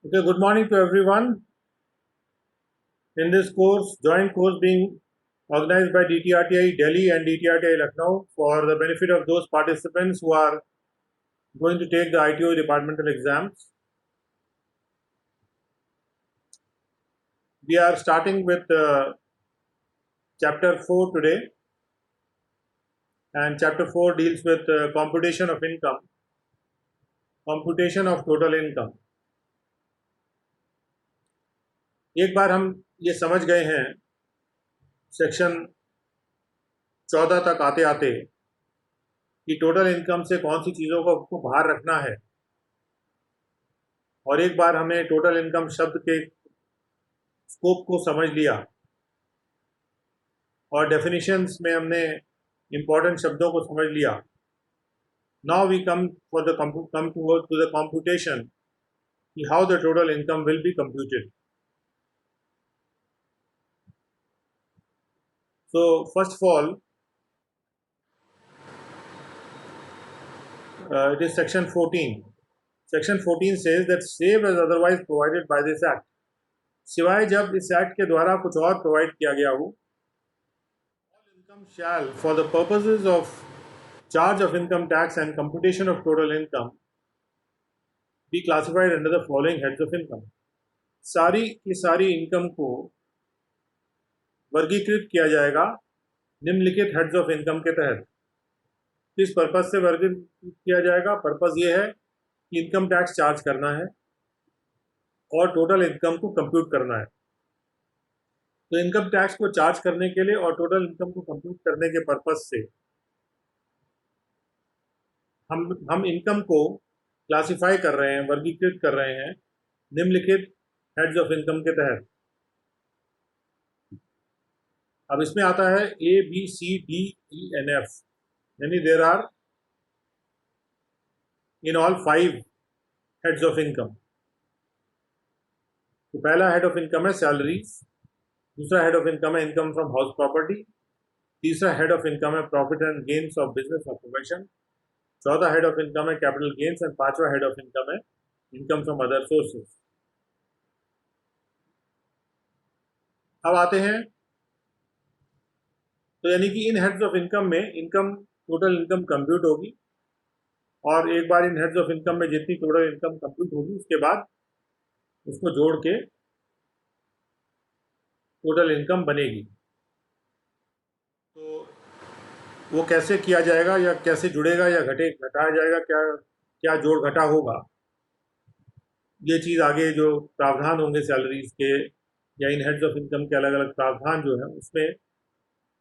Okay, good morning to everyone. In this course, joint course being organized by DTRTI Delhi and DTRTI Lucknow for the benefit of those participants who are going to take the ITO departmental exams. We are starting with chapter 4 today, and chapter 4 deals with computation of income, computation of total income. एक बार हम ये समझ गए हैं section 14 तक आते आते कि टोटल इनकम से कौन सी चीज़ों को बाहर रखना है, और एक बार हमें टोटल इनकम शब्द के स्कोप को समझ लिया और डेफिनेशंस में हमने इम्पोर्टेंट शब्दों को समझ लिया. Now we come for the come to the computation कि how the total income will be computed. So first of all, it is section 14. Section 14 says that save as otherwise provided by this act. सिवाय जब इस act के द्वारा कुछ और provide किया गया हो, all income shall, for the purposes of charge of income tax and computation of total income, be classified under the following heads of income. सारी की सारी इनकम को वर्गीकृत किया जाएगा निम्नलिखित हेड्स ऑफ इनकम के तहत. किस पर्पज से वर्गीकृत किया जाएगा? पर्पज ये है कि इनकम टैक्स चार्ज करना है और टोटल इनकम को कंप्यूट करना है. तो इनकम टैक्स को चार्ज करने के लिए और टोटल इनकम को कंप्यूट करने के पर्पज से हम इनकम को क्लासिफाई कर रहे हैं, वर्गीकृत कर रहे हैं निम्नलिखित हेड्स ऑफ इनकम के तहत. अब इसमें आता है ABCDENF, यानी there are in all 5 heads of income. तो पहला हेड ऑफ इनकम है सैलरीज, दूसरा हेड ऑफ इनकम है इनकम फ्रॉम हाउस प्रॉपर्टी, तीसरा हेड ऑफ इनकम है profit and gains of business और प्रोफेशन, चौथा हेड ऑफ इनकम है कैपिटल गेन्स एंड पांचवा हेड ऑफ इनकम है इनकम फ्रॉम अदर सोर्सेज. अब आते हैं, तो यानी कि इन हेड्स ऑफ इनकम में इनकम टोटल इनकम कंप्यूट होगी, और एक बार इन हेड्स ऑफ इनकम में जितनी टोटल इनकम कंप्यूट होगी उसके बाद उसको जोड़ के टोटल इनकम बनेगी. तो वो कैसे किया जाएगा या कैसे जुड़ेगा या घटाया जाएगा, क्या क्या जोड़ घटा होगा, ये चीज़ आगे जो प्रावधान होंगे सैलरीज के या इन हेड्स ऑफ इनकम के अलग अलग प्रावधान जो है उसमें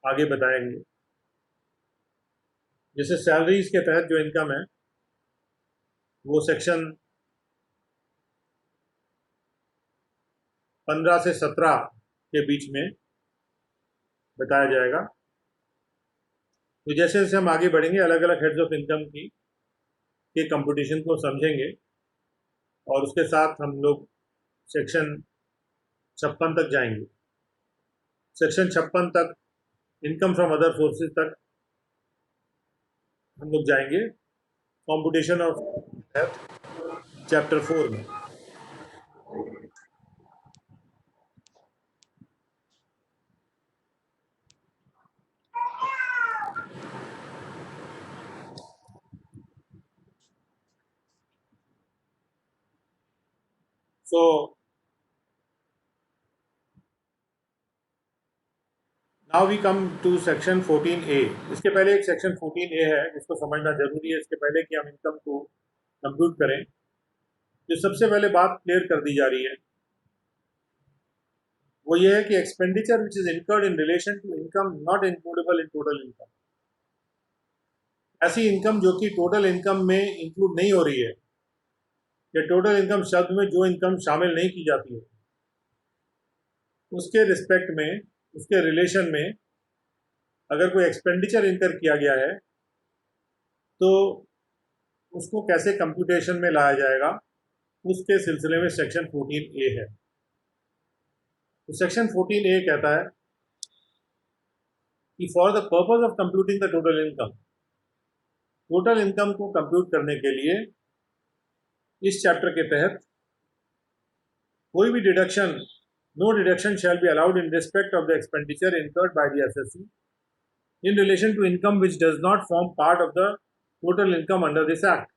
आगे बताएंगे. जैसे सैलरीज के तहत जो इनकम है वो सेक्शन 15 से 17 के बीच में बताया जाएगा. तो जैसे जैसे हम आगे बढ़ेंगे अलग अलग हेड्स ऑफ इनकम की के कंपटीशन को समझेंगे, और उसके साथ हम लोग सेक्शन 56 तक जाएंगे. सेक्शन 56 तक इनकम फ्रॉम अदर सोर्सेज तक हम लोग जाएंगे कंपटीशन ऑफ चैप्टर 4 में. So now we come to section 14A. इसके पहले एक सेक्शन 14A है जिसको समझना जरूरी है. इसके पहले कि हम इनकम को कंप्यूट करें, जो सबसे पहले बात क्लियर कर दी जा रही है वो ये है कि expenditure which is incurred in relation to income not includable in total income. ऐसी इनकम जो कि टोटल इनकम में इंक्लूड नहीं हो रही है, या टोटल इनकम शब्द में जो इनकम शामिल नहीं की जाती है, उसके रिस्पेक्ट में, उसके रिलेशन में अगर कोई एक्सपेंडिचर इनकर किया गया है तो उसको कैसे कंप्यूटेशन में लाया जाएगा, उसके सिलसिले में सेक्शन 14A है. तो सेक्शन 14A कहता है कि for the purpose of computing the total income, total income को कंप्यूट करने के लिए इस चैप्टर के तहत कोई भी deduction, no deduction shall be allowed in respect of the expenditure incurred by the assessee in relation to income which does not form part of the total income under this act.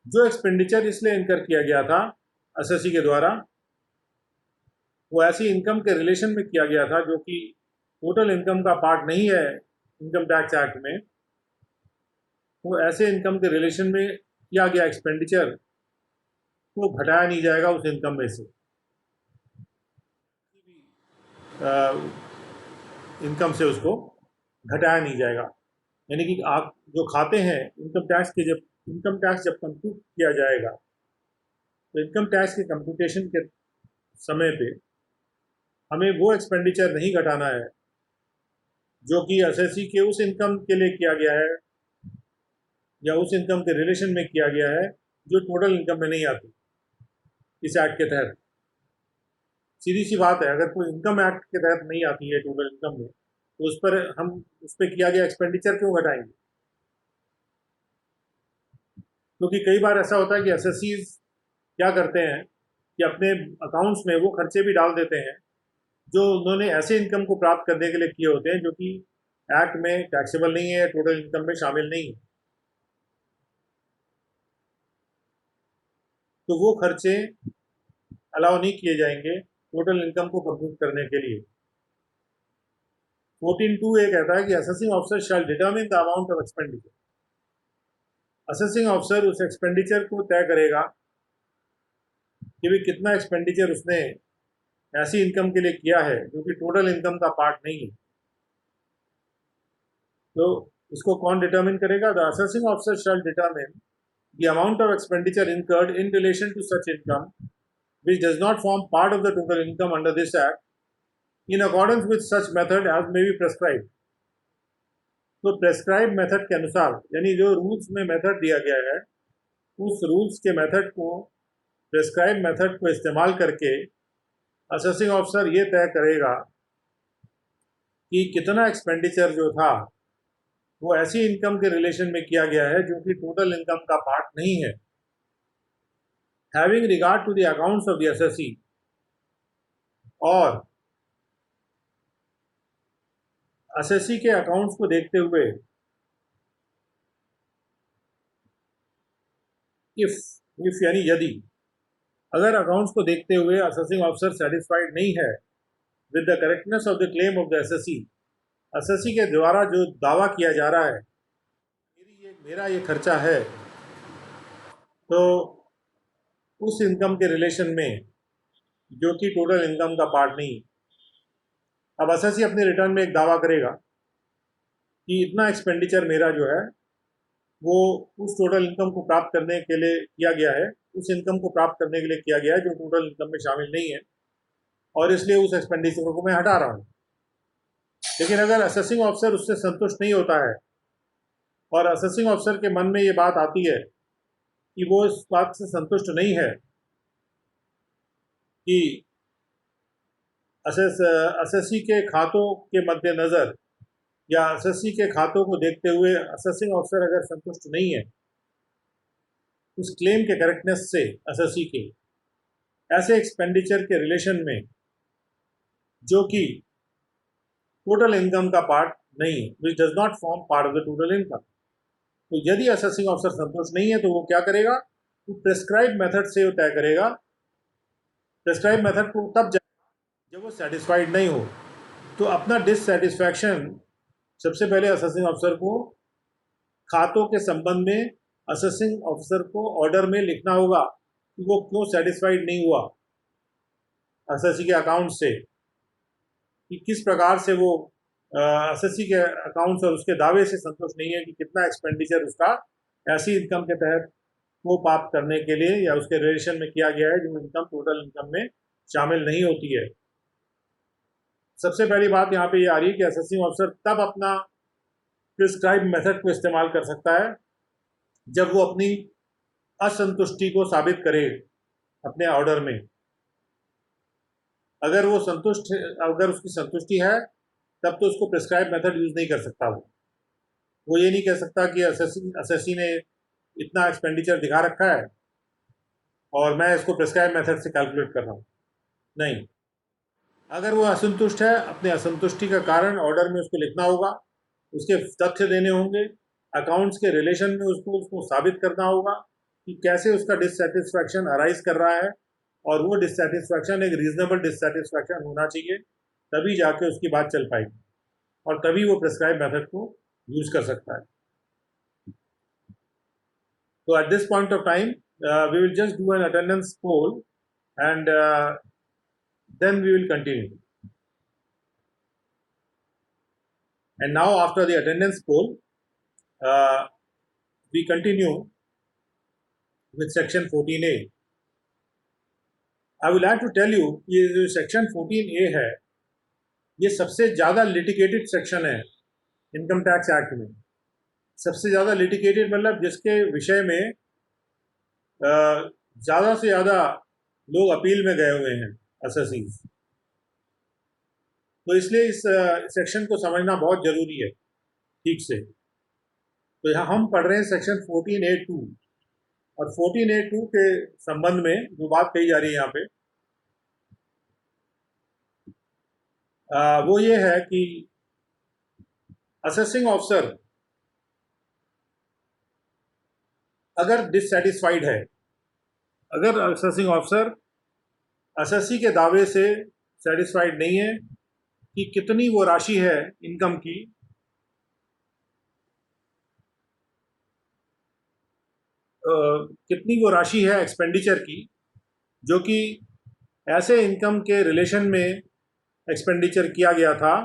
जो expenditure इसलिए इनकर किया गया था SSC के द्वारा, वो ऐसी इनकम के रिलेशन में किया गया था जो कि टोटल इनकम का पार्ट नहीं है इनकम टैक्स एक्ट में। तो ऐसे इनकम के रिलेशन में किया गया एक्सपेंडिचर को घटाया नहीं जाएगा उस इनकम में से। इनकम से उसको घटाया नहीं जाएगा। यानी कि आप जो खाते हैं इनकम टैक्स जब कंप्यूट किया जाएगा तो इनकम टैक्स के कंप्यूटेशन के समय पे हमें वो एक्सपेंडिचर नहीं घटाना है जो कि एसएससी के उस इनकम के लिए किया गया है या उस इनकम के रिलेशन में किया गया है जो टोटल इनकम में नहीं आती इस एक्ट के तहत। सीधी सी बात है, अगर कोई इनकम एक्ट के तहत नहीं आती है टोटल इनकम में तो उस पर किया गया एक्सपेंडिचर क्यों घटाएंगे? क्योंकि कई बार ऐसा होता है कि एसएससी क्या करते हैं कि अपने अकाउंट्स में वो खर्चे भी डाल देते हैं जो उन्होंने ऐसे इनकम को प्राप्त करने के लिए किए होते हैं जो कि एक्ट में टैक्सेबल नहीं है, टोटल इनकम में शामिल नहीं है। तो वो खर्चे अलाउ नहीं किए जाएंगे टोटल इनकम को कंप्यूट करने के लिए। 14(2) ये कहता है कि assessing officer shall determine the amount of expenditure. Assessing officer उस एक्सपेंडिचर को तय करेगा कि भाई कितना एक्सपेंडिचर उसने ऐसी इनकम के लिए किया है जो कि टोटल इनकम का पार्ट नहीं है। तो इसको कौन डिटरमिन करेगा? The assessing officer shall determine the amount of expenditure incurred in relation to such income which does not form part of the total income under this act in accordance with such method as may be prescribed। तो prescribe method के अनुसार, यानी जो rules में method दिया गया है उस रूल्स के मेथड को, प्रेस्क्राइब मेथड को इस्तेमाल करके असेसिंग ऑफिसर ये तय करेगा कि कितना एक्सपेंडिचर जो था वो ऐसी इनकम के रिलेशन में किया गया है जो कि टोटल इनकम का पार्ट नहीं है। Having regard to the accounts of the assessee और assessee के अकाउंट्स को देखते हुए, if यानी यदि, अगर अकाउंट्स को देखते हुए असेसिंग ऑफिसर सेटिस्फाइड नहीं है with the correctness of the claim of the assessee के द्वारा जो दावा किया जा रहा है मेरा ये खर्चा है, तो उस इनकम के रिलेशन में जो कि टोटल इनकम का पार्ट नहीं। अब असेसी अपने रिटर्न में एक दावा करेगा कि इतना एक्सपेंडिचर मेरा जो है वो उस टोटल इनकम को प्राप्त करने के लिए किया गया है, उस इनकम को प्राप्त करने के लिए किया गया है जो टोटल इनकम में शामिल नहीं है, और इसलिए उस एक्सपेंडिचर को मैं हटा रहा हूँ। लेकिन अगर असेसिंग ऑफिसर उससे संतुष्ट नहीं होता है और असेसिंग ऑफिसर के मन में ये बात आती है कि वो इस बात से संतुष्ट नहीं है कि असेसी के खातों के मद्देनज़र या असेसी के खातों को देखते हुए असेसिंग ऑफिसर अगर संतुष्ट नहीं है उस क्लेम के करेक्टनेस से असेसी के ऐसे एक्सपेंडिचर के रिलेशन में जो कि टोटल इनकम का पार्ट नहीं, विच does not form part of the total income, तो यदि असेसिंग ऑफिसर संतुष्ट नहीं है तो वो क्या करेगा? तो प्रेस्क्राइब मेथड से वो तय करेगा। प्रेस्क्राइब मेथड को तब जब वो सेटिस्फाइड नहीं हो, तो अपना डिससेटिस्फैक्शन सबसे पहले असेसिंग ऑफिसर को खातों के संबंध में असेसिंग ऑफिसर को ऑर्डर में लिखना होगा कि वो क्यों सेटिस्फाइड नहीं हुआ असेसी के अकाउंट से, कि किस प्रकार से वो असेसी के अकाउंट्स और उसके दावे से संतुष्ट नहीं है कि कितना एक्सपेंडिचर उसका ऐसी इनकम के तहत वो प्राप्त करने के लिए या उसके रिलेशन में किया गया है जो इनकम टोटल इनकम में शामिल नहीं होती है। सबसे पहली बात यहाँ पे ये आ रही है कि असेसिंग ऑफिसर तब अपना प्रिस्क्राइब मेथड को इस्तेमाल कर सकता है जब वो अपनी असंतुष्टि को साबित करे अपने ऑर्डर में। अगर उसकी संतुष्टि है तब तो उसको प्रिस्क्राइब मेथड यूज नहीं कर सकता। वो ये नहीं कह सकता कि असेसी ने इतना एक्सपेंडिचर दिखा रखा है और मैं इसको प्रिस्क्राइब मेथड से कैलकुलेट कर रहा हूँ। नहीं, अगर वो असंतुष्ट है, अपने असंतुष्टि का कारण ऑर्डर में उसको लिखना होगा, उसके तथ्य देने होंगे, अकाउंट्स के रिलेशन में उसको उसको साबित करना होगा कि कैसे उसका डिससेटिस्फैक्शन अराइज कर रहा है, और वो डिससेटिस्फैक्शन एक रीजनेबल डिससेटिस्फैक्शन होना चाहिए, तभी जाके उसकी बात चल पाएगी और तभी वो प्रिस्क्राइब मेथड को यूज कर सकता है। तो at this point of time we will just do an attendance poll and then we will continue. And now after the attendance poll, we continue with section 14A. I would like to tell you ये जो section 14A है, ये सबसे ज़्यादा litigated section है income tax act में। सबसे ज़्यादा लिटिगेटेड मतलब जिसके विषय में ज़्यादा से ज़्यादा लोग अपील में गए हुए हैं, असेसीज। तो इसलिए इस सेक्शन को समझना बहुत ज़रूरी है ठीक से। तो यहाँ हम पढ़ रहे हैं सेक्शन 14A2, और 14A2 के संबंध में जो बात कही जा रही है यहाँ पे वो ये है कि असेसिंग ऑफिसर अगर डिससेटिस्फाइड है, अगर असेसिंग ऑफिसर असेसी के दावे से सेटिस्फाइड नहीं है कि कितनी वो राशि है इनकम की कितनी वो राशि है एक्सपेंडिचर की जो कि ऐसे इनकम के रिलेशन में एक्सपेंडिचर किया गया था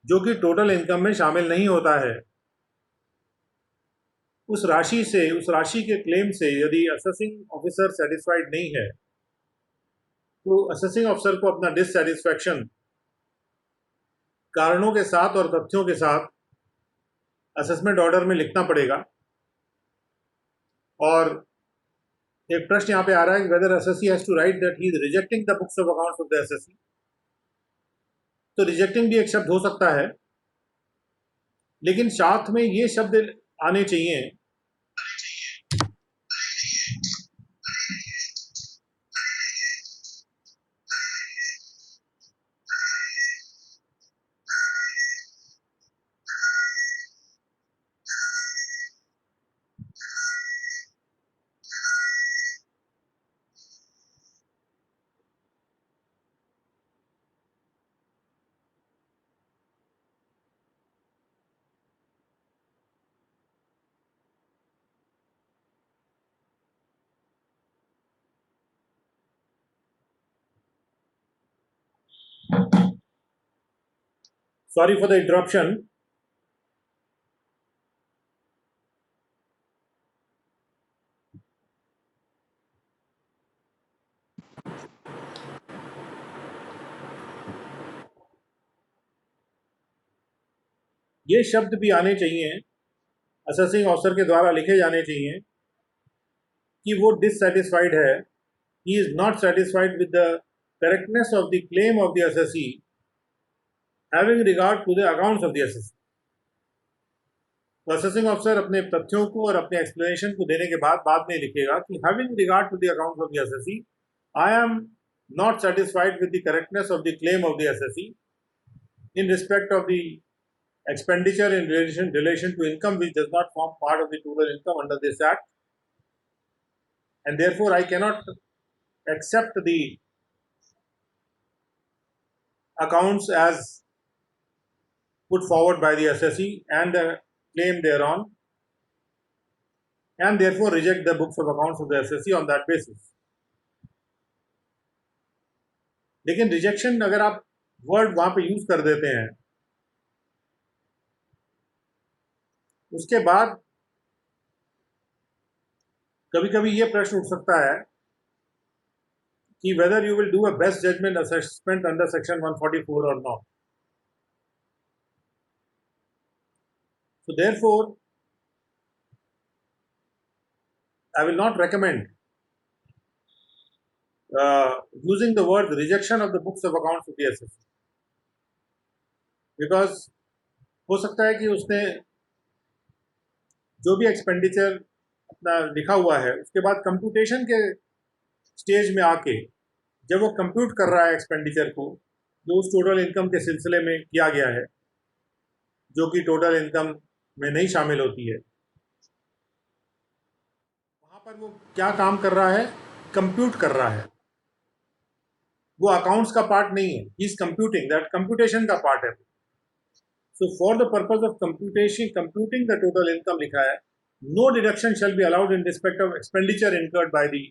जो कि टोटल इनकम में शामिल नहीं होता है, उस राशि से, उस राशि के क्लेम से यदि असेसिंग ऑफिसर सेटिस्फाइड नहीं है तो असेसिंग ऑफिसर को अपना डिससेटिस्फैक्शन कारणों के साथ और तथ्यों के साथ असेसमेंट ऑर्डर में लिखना पड़ेगा। और एक प्रश्न यहाँ पे आ रहा है कि whether assessee has to write that he is rejecting the books of accounts of the assessee. तो रिजेक्टिंग भी एक शब्द हो सकता है, लेकिन साथ में ये शब्द आने चाहिए सॉरी फॉर द इंटरप्शन। ये शब्द भी आने चाहिए, असेसिंग ऑफिसर के द्वारा लिखे जाने चाहिए कि वो डिससेटिस्फाइड है, he is not satisfied with the correctness of the claim of the assessee having regard to the accounts of the assessee. Processing officer अपने तथ्यों को और अपने एक्सप्लेनेशन को देने के बाद में लिखेगा कि having regard to the accounts of the assessee I am not satisfied with the correctness of the claim of the assessee in respect of the expenditure in relation to income which does not form part of the total income under this act, and therefore I cannot accept the accounts as put forward by the assessee and the claim thereon, and therefore reject the books of accounts of the assessee on that basis. लेकिन rejection अगर आप word वहां पे use कर देते हैं, उसके बाद कभी कभी ये प्रश्न उठ सकता है कि whether you will do a best judgement assessment under section 144 और नॉट। So therefore I will not recommend using the word rejection of the books of accounts of the assessee, because हो सकता है कि उसने जो भी एक्सपेंडिचर अपना लिखा हुआ है उसके बाद कंप्यूटेशन के स्टेज में आके जब वो कंप्यूट कर रहा है एक्सपेंडिचर को जो उस टोटल इनकम के सिलसिले में किया गया है, जो कि टोटल इनकम में नहीं शामिल होती है, वहाँ पर वो क्या काम कर रहा है? कंप्यूट कर रहा है। वो अकाउंट्स का पार्ट नहीं है, he is computing, that computation का पार्ट है। So for the purpose of computation computing the total income लिखा है, no deduction shall be allowed in respect of expenditure incurred by the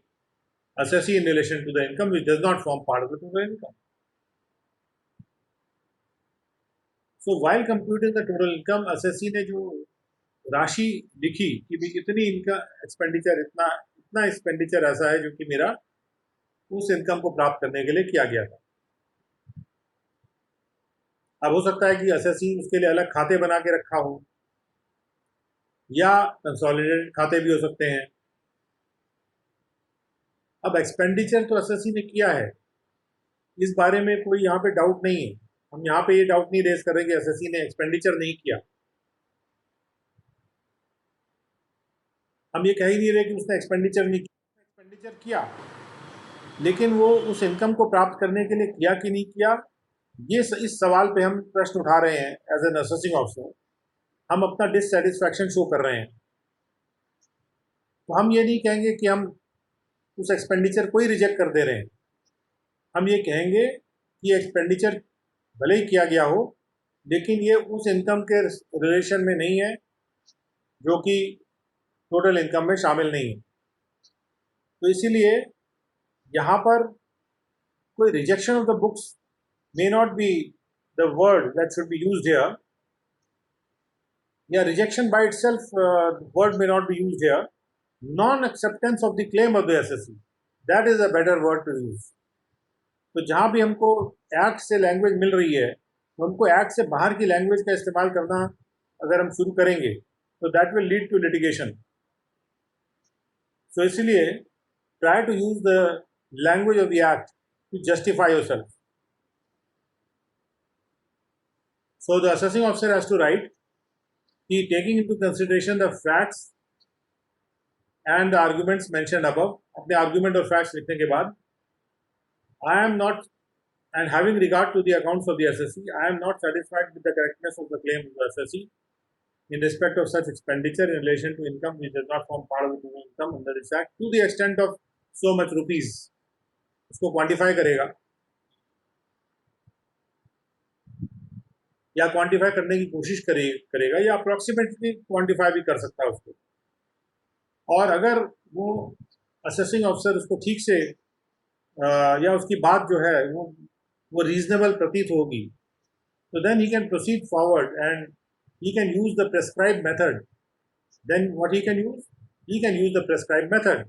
assessee in relation to the income which does not form part of the total income. So while computing the total income, assessee ने जो राशि लिखी कि भी इतनी इनका expenditure इतना इतना एक्सपेंडिचर ऐसा है जो कि मेरा उस इनकम को प्राप्त करने के लिए किया गया था। अब हो सकता है कि असेसी उसके लिए अलग खाते बना के रखा हो या कंसोलिडेटेड खाते भी हो सकते हैं। अब एक्सपेंडिचर तो असेसी ने किया है, इस बारे में कोई यहाँ पे डाउट नहीं है। हम यहाँ पे ये डाउट नहीं रेज करेंगे असेसी ने एक्सपेंडिचर नहीं किया। हम ये कह ही नहीं रहे कि उसने एक्सपेंडिचर नहीं किया, एक्सपेंडिचर किया, लेकिन वो उस इनकम को प्राप्त करने के लिए किया कि नहीं किया, ये इस सवाल पे हम प्रश्न उठा रहे हैं एज एन असेसिंग ऑफिसर। हम अपना डिससेटिस्फैक्शन शो कर रहे हैं। तो हम ये नहीं कहेंगे कि हम उस एक्सपेंडिचर को ही रिजेक्ट कर दे रहे हैं। हम ये कहेंगे कि एक्सपेंडिचर भले ही किया गया हो, लेकिन ये उस इनकम के रिलेशन में नहीं है जो कि टोटल इनकम में शामिल नहीं है। तो इसीलिए यहाँ पर कोई rejection of the books may not be the word that should be used here. Yeah, rejection by itself, word may not be used here. Non-acceptance of the claim of the assessee, that is a better word to use. तो जहाँ भी हमको act से language मिल रही है, तो हमको act से बाहर की लैंग्वेज का इस्तेमाल करना अगर हम शुरू करेंगे तो that will lead to litigation. So इसलिए try to use the language of the act to justify yourself. So the assessing officer has to write, he taking into consideration the facts and the arguments mentioned above. अपने argument और facts लिखने के बाद, I am not, and having regard to the accounts of the assessee, I am not satisfied with the correctness of the claim of the assessee in respect of such expenditure in relation to income which does not form part of the total income under this act to the extent of so much rupees. उसको quantify करेगा या quantify करने की कोशिश करेगा या approximately quantify भी कर सकता है उसको। और अगर वो असेसिंग ऑफिसर उसको ठीक से या उसकी बात जो है वो रीजनेबल प्रतीत होगी, तो then he can proceed forward and he can use the prescribe method. Then what he can use the prescribe method.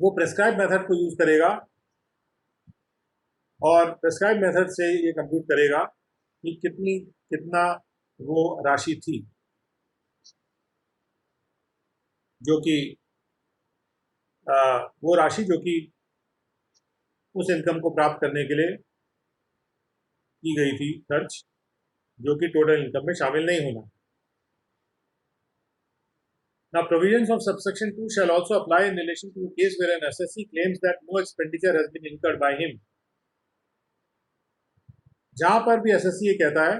वो प्रेस्क्राइब मेथड को यूज करेगा और प्रेस्क्राइब मेथड से ये कंप्यूट करेगा कि कितना वो राशि थी जो कि वो राशि जो कि उस इनकम को प्राप्त करने के लिए की गई थी खर्च, जो कि टोटल इनकम में शामिल नहीं होना। Now provisions of subsection 2 shall also apply in relation to a case where an assessee claims that no expenditure has been incurred by him। जहां पर भी assessee ये कहता है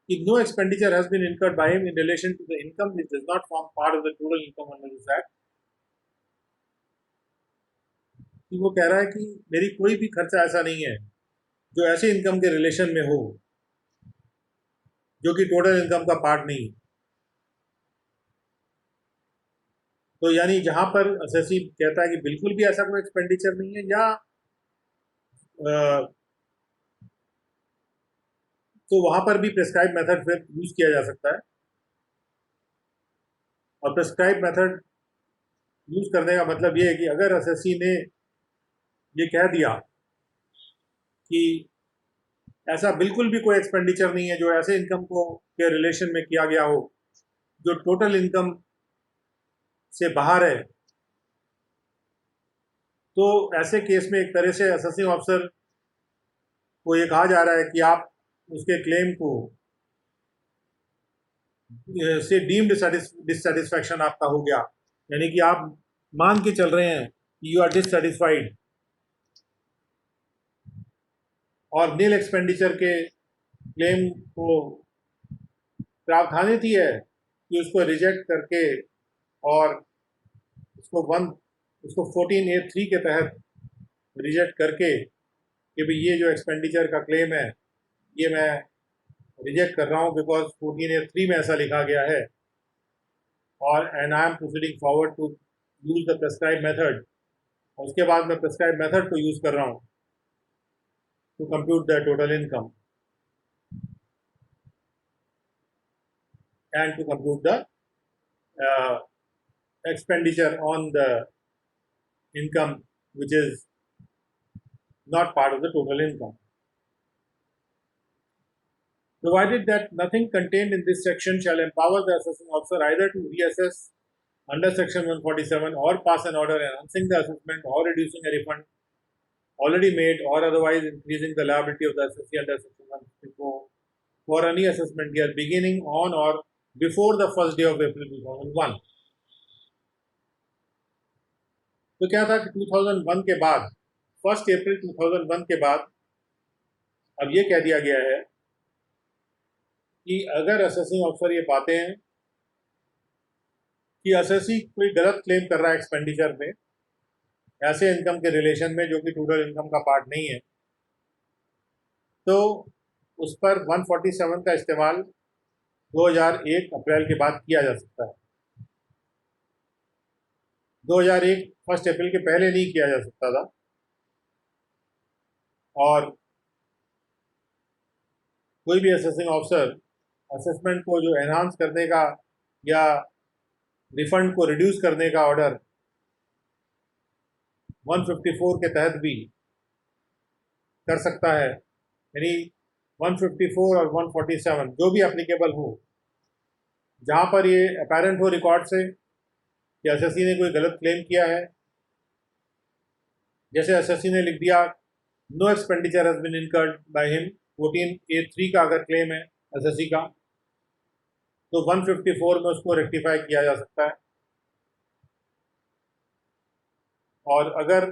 कि no expenditure has been incurred by him in relation to the income which does not form part of the total income under this act, कि वो कह रहा है कि मेरी कोई भी खर्चा ऐसा नहीं है जो ऐसे इनकम के रिलेशन में हो जो कि टोटल इनकम का पार्ट नहीं। तो यानी जहां पर असेसी कहता है कि बिल्कुल भी ऐसा कोई एक्सपेंडिचर नहीं है, या तो वहां पर भी प्रेस्क्राइब मेथड फिर यूज किया जा सकता है। और प्रेस्क्राइब मेथड यूज करने का मतलब ये है कि अगर असेसी ने ये कह दिया कि ऐसा बिल्कुल भी कोई एक्सपेंडिचर नहीं है जो ऐसे इनकम को के रिलेशन में किया गया हो जो टोटल इनकम से बाहर है, तो ऐसे केस में एक तरह से असेसिंग ऑफिसर को ये कहा जा रहा है कि आप उसके क्लेम को से डीम्ड डिससेटिस्फैक्शन आपका हो गया, यानी कि आप मान के चल रहे हैं कि यू आर डिससेटिस्फाइड और नील एक्सपेंडिचर के क्लेम को प्रावधानित ही है कि उसको रिजेक्ट करके और उसको 14A3 के तहत रिजेक्ट करके कि भाई ये जो एक्सपेंडिचर का क्लेम है ये मैं रिजेक्ट कर रहा हूँ बिकॉज 14A3 में ऐसा लिखा गया है और and I am proceeding forward to use the prescribe method. और उसके बाद मैं प्रेस्क्राइब मेथड को यूज़ कर रहा हूँ to compute the total income and to compute the expenditure on the income which is not part of the total income. Provided that nothing contained in this section shall empower the assessing officer either to reassess under section 147 or pass an order enhancing the assessment or reducing a refund already made or otherwise increasing the liability of the assessee under section 154 for any assessment year beginning on or before the first day of April 2001. तो क्या था कि 2001 के बाद 1 अप्रैल 2001 के बाद अब ये कह दिया गया है कि अगर असेसिंग ऑफिसर ये पाते हैं कि असेसी कोई गलत क्लेम कर रहा है एक्सपेंडिचर में ऐसे इनकम के रिलेशन में जो कि टोटल इनकम का पार्ट नहीं है, तो उस पर 147 का इस्तेमाल 2001 अप्रैल के बाद किया जा सकता है। 2001 1 अप्रैल के पहले नहीं किया जा सकता था। और कोई भी असेसिंग ऑफिसर असेसमेंट को जो एनहांस करने का या रिफंड को रिड्यूस करने का ऑर्डर 154 के तहत भी कर सकता है, यानी 154 और 147 जो भी एप्लीकेबल हो, जहाँ पर ये अपेरेंट हो रिकॉर्ड से कि एसएससी ने कोई गलत क्लेम किया है। जैसे एसएससी ने लिख दिया no expenditure has been incurred by him, 14A3 का अगर क्लेम है एसएससी का, तो 154 में उसको रेक्टिफाई किया जा सकता है। और अगर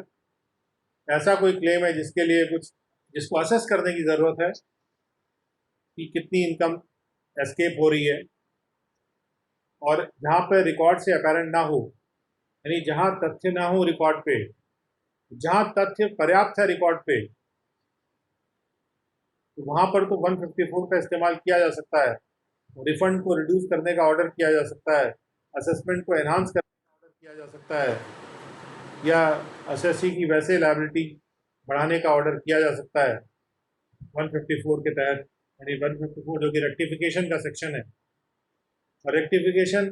ऐसा कोई क्लेम है जिसके लिए जिसको असेस करने की ज़रूरत है कि कितनी इनकम एस्केप हो रही है और जहाँ पर रिकॉर्ड से अपेरेंट ना हो, यानी जहाँ तथ्य ना हो रिकॉर्ड पे, जहाँ तथ्य पर्याप्त है रिकॉर्ड पे, तो वहाँ पर तो 154 का इस्तेमाल किया जा सकता है। रिफंड को रिड्यूस करने का ऑर्डर किया जा सकता है, असेसमेंट को एनहांस करने का ऑर्डर किया जा सकता है, या एसएससी की वैसे लायबिलिटी बढ़ाने का ऑर्डर किया जा सकता है 154 के तहत, यानी 154 जो कि रेक्टिफिकेशन का सेक्शन है। और रेक्टिफिकेशन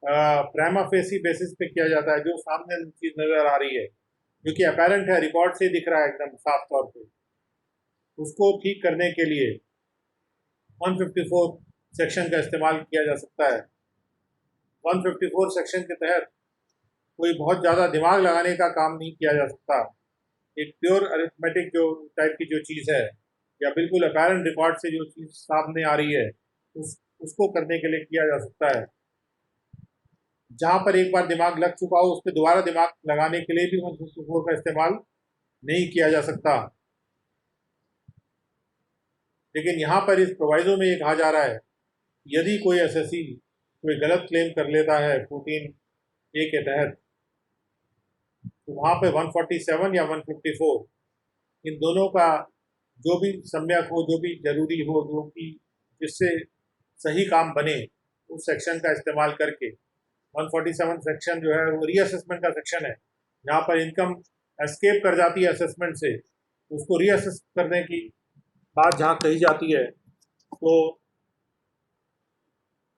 प्राइमा फेसी बेसिस पे किया जाता है, जो सामने चीज़ नज़र आ रही है क्योंकि अपेरेंट है, रिकॉर्ड से दिख रहा है एकदम साफ तौर पे, उसको ठीक करने के लिए 154 सेक्शन का इस्तेमाल किया जा सकता है। 154 सेक्शन के तहत कोई बहुत ज़्यादा दिमाग लगाने का काम नहीं किया जा सकता। एक प्योर अरिथमेटिक जो टाइप की जो चीज़ है या बिल्कुल अपेरेंट रिकॉर्ड से जो चीज़ सामने आ रही है उसको करने के लिए किया जा सकता है। जहाँ पर एक बार दिमाग लग चुका हो उस पर दोबारा दिमाग लगाने के लिए भी 154 का इस्तेमाल नहीं किया जा सकता। लेकिन यहाँ पर इस प्रोवाइजो में ये कहा जा रहा है यदि कोई एसएससी कोई गलत क्लेम कर लेता है 14A के तहत, तो वहाँ पे 147 या 154 इन दोनों का जो भी सम्यक हो, जो भी जरूरी हो, जो कि जिससे सही काम बने, उस सेक्शन का इस्तेमाल करके 147 सेक्शन जो है वो रीअसेसमेंट का सेक्शन है, जहाँ पर इनकम एस्केप कर जाती है असेसमेंट से, उसको रीअसेस करने की बात जहाँ कही जाती है, तो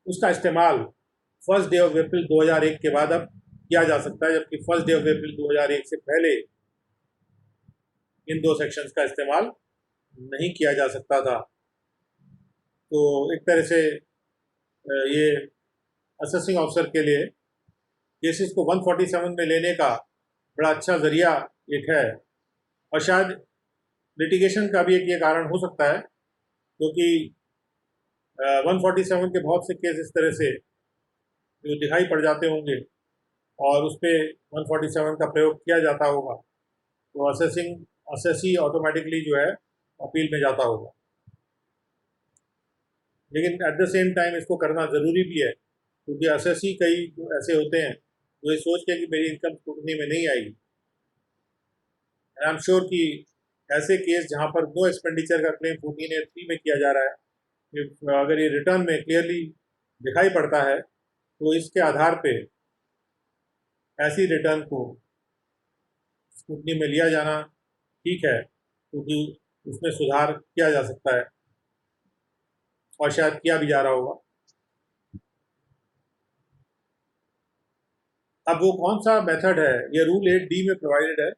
उसका इस्तेमाल 1 अप्रैल 2001 के बाद अब किया जा सकता है, जबकि 1 अप्रैल 2001 से पहले इन दो सेक्शंस का इस्तेमाल नहीं किया जा सकता था। तो एक तरह से ये असेसिंग ऑफिसर के लिए केसेस को 147 में लेने का बड़ा अच्छा ज़रिया एक है। और शायद लिटिगेशन का भी एक ये कारण हो सकता है, क्योंकि 147 के बहुत से केस इस तरह से जो दिखाई पड़ जाते होंगे और उस पर 147 का प्रयोग किया जाता होगा तो असेसी ऑटोमेटिकली जो है अपील में जाता होगा। लेकिन एट द सेम टाइम इसको करना ज़रूरी भी है, क्योंकि असेसी कई ऐसे होते हैं जो ये सोच के कि मेरी इनकम स्क्रूटनी में नहीं आएगी। आई एम श्योर कि ऐसे केस जहाँ पर नो एक्सपेंडिचर का क्लेम 14A3 में किया जा रहा है, अगर ये रिटर्न में क्लियरली दिखाई पड़ता है तो इसके आधार पे ऐसी रिटर्न को स्क्रूटनी में लिया जाना ठीक है, क्योंकि उसमें सुधार किया जा सकता है और शायद किया भी जा रहा होगा। अब वो कौन सा मेथड है, ये रूल 8D में प्रोवाइडेड है।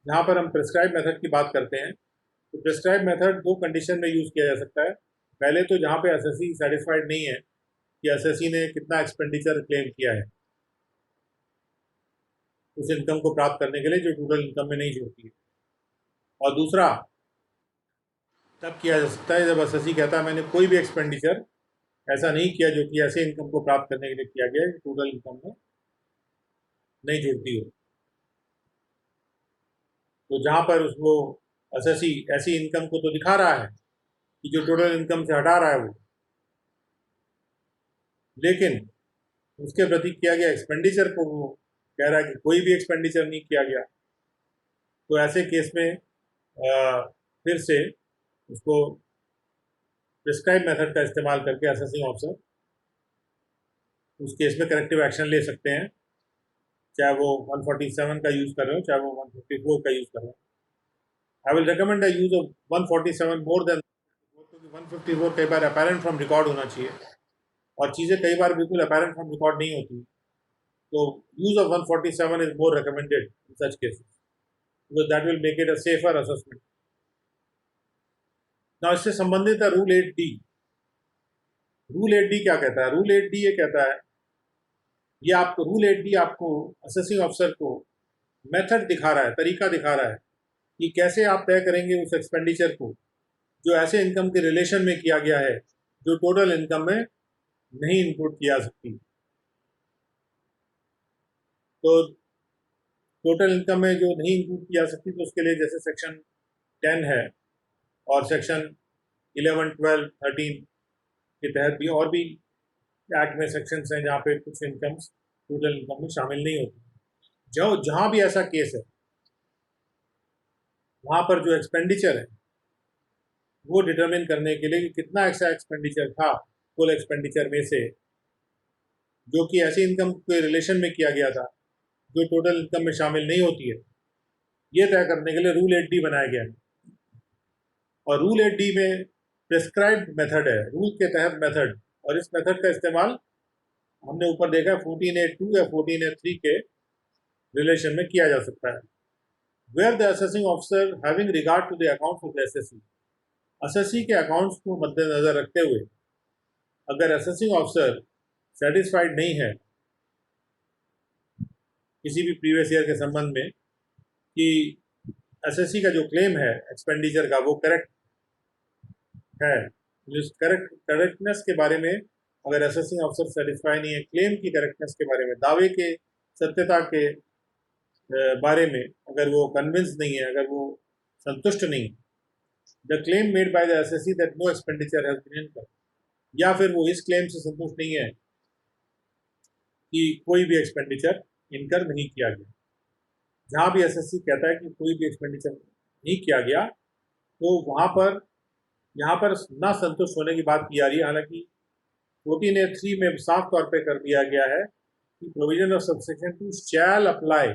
जहाँ पर हम प्रिस्क्राइब मेथड की बात करते हैं तो प्रिस्क्राइब मेथड दो कंडीशन में यूज़ किया जा सकता है। पहले तो जहाँ पे एसएससी सेटिस्फाइड नहीं है कि एसएससी ने कितना एक्सपेंडिचर क्लेम किया है उस इनकम को प्राप्त करने के लिए जो टोटल इनकम में नहीं जुड़ती है। और दूसरा तब किया जा सकता है जब एसएससी कहता है मैंने कोई भी एक्सपेंडिचर ऐसा नहीं किया जो कि ऐसे इनकम को प्राप्त करने के लिए किया गया है टोटल इनकम में नहीं जुड़ती हो। तो जहाँ पर उसको एसएससी ऐसी इनकम को तो दिखा रहा है कि जो टोटल इनकम से हटा रहा है वो, लेकिन उसके प्रति किया गया एक्सपेंडिचर को वो कह रहा है कि कोई भी एक्सपेंडिचर नहीं किया गया। तो ऐसे केस में फिर से उसको प्रिस्क्राइब मेथड का इस्तेमाल करके असेसिंग ऑफिसर उस केस में करेक्टिव एक्शन ले सकते हैं, चाहे वो 147 का यूज़ कर रहे हो चाहे वो 154 का यूज़ कर रहे हो। I will recommend the use of 147 more than, क्योंकि 154 कई बार अपेरेंट फ्रॉम रिकॉर्ड होना चाहिए और चीज़ें कई बार बिल्कुल अपेरेंट फ्रॉम रिकॉर्ड नहीं होती। तो use of 147 is more recommended in such cases because that will make it a safer assessment. ना इससे संबंधित है रूल 8D। रूल 8D क्या कहता है? रूल 8D ये कहता है, ये आपको रूल 8D आपको असेसिंग ऑफिसर को मेथड दिखा रहा है, तरीका दिखा रहा है कि कैसे आप तय करेंगे उस एक्सपेंडिचर को जो ऐसे इनकम के रिलेशन में किया गया है जो टोटल इनकम में नहीं इंक्लूड किया जा सकती। तो टोटल इनकम में जो नहीं इंक्लूड किया जा सकती तो उसके लिए जैसे सेक्शन 10 है और सेक्शन 11, 12, 13 के तहत भी और भी एक्ट में सेक्शंस हैं जहाँ पे कुछ इनकम्स टोटल इनकम में शामिल नहीं होती। जो जहाँ भी ऐसा केस है वहाँ पर जो एक्सपेंडिचर है वो डिटरमिन करने के लिए कि कितना ऐसा एक्सपेंडिचर था कुल एक्सपेंडिचर में से जो कि ऐसी इनकम के रिलेशन में किया गया था जो टोटल इनकम में शामिल नहीं होती है, ये तय करने के लिए रूल 8D बनाया गया है। और रूल 8D में प्रिस्क्राइब्ड मेथड है, रूल के तहत मेथड, और इस मेथड का इस्तेमाल हमने ऊपर देखा 14A2 या 14A3 के रिलेशन में किया जा सकता है। Where the assessing officer having regard to the accounts of the assessee, assessee के अकाउंट्स को मद्देनजर रखते हुए अगर असेसिंग ऑफिसर सेटिस्फाइड नहीं है किसी भी प्रीवियस ईयर के संबंध में कि एसएससी का जो क्लेम है एक्सपेंडिचर का वो करेक्ट है, जिस करेक्टनेस के बारे में अगर असेसिंग ऑफिसर सेटिस्फाई नहीं है, क्लेम की करेक्टनेस के बारे में, दावे के सत्यता के बारे में अगर वो कन्विंस नहीं है, अगर वो संतुष्ट नहीं, the claim made by the assessee that no expenditure has been incurred, या फिर वो इस क्लेम से संतुष्ट नहीं है कि कोई भी एक्सपेंडिचर इनकर नहीं किया गया। जहाँ भी एसएससी कहता है कि कोई भी एक्सपेंडिचर नहीं किया गया तो वहाँ पर यहाँ पर ना संतुष्ट होने की बात की जा रही है। हालांकि 14A3 में साफ तौर पे कर दिया गया है कि provision of subsection 2 shall apply.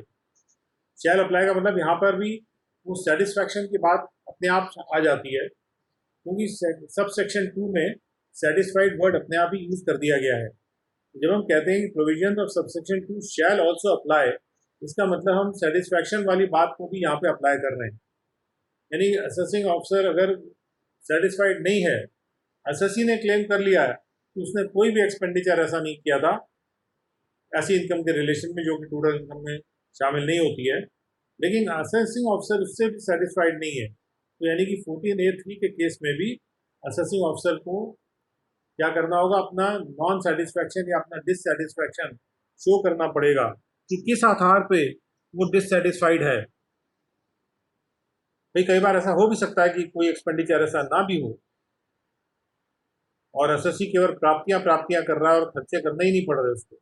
Shall apply का मतलब यहाँ पर भी वो सेटिस्फैक्शन की बात अपने आप आ जाती है, क्योंकि सब सेक्शन 2 में सेटिस्फाइड वर्ड अपने आप ही यूज कर दिया गया है। जब हम कहते हैं कि provision of subsection 2 shall also apply, इसका मतलब हम सेटिस्फैक्शन वाली बात को भी यहाँ पे अप्लाई कर रहे हैं। यानी असेसिंग ऑफिसर अगर सेटिस्फाइड नहीं है, एसएससी ने क्लेम कर लिया है कि उसने कोई भी एक्सपेंडिचर ऐसा नहीं किया था ऐसी इनकम के रिलेशन में जो कि टोटल इनकम में शामिल नहीं होती है, लेकिन असेसिंग ऑफिसर उससे भी सेटिस्फाइड नहीं है, तो यानी कि 14A3 के केस में भी असेसिंग ऑफिसर को क्या करना होगा, अपना नॉन सेटिस्फैक्शन या अपना डिससेटिस्फैक्शन शो करना पड़ेगा कि किस आधार पे वो डिससेटिस्फाइड है। भाई कई बार ऐसा हो भी सकता है कि कोई एक्सपेंडिचर ऐसा ना भी हो और एसएससी केवल प्राप्तियां प्राप्तियां कर रहा है और खर्चे करने ही नहीं पड़ रहे उसको,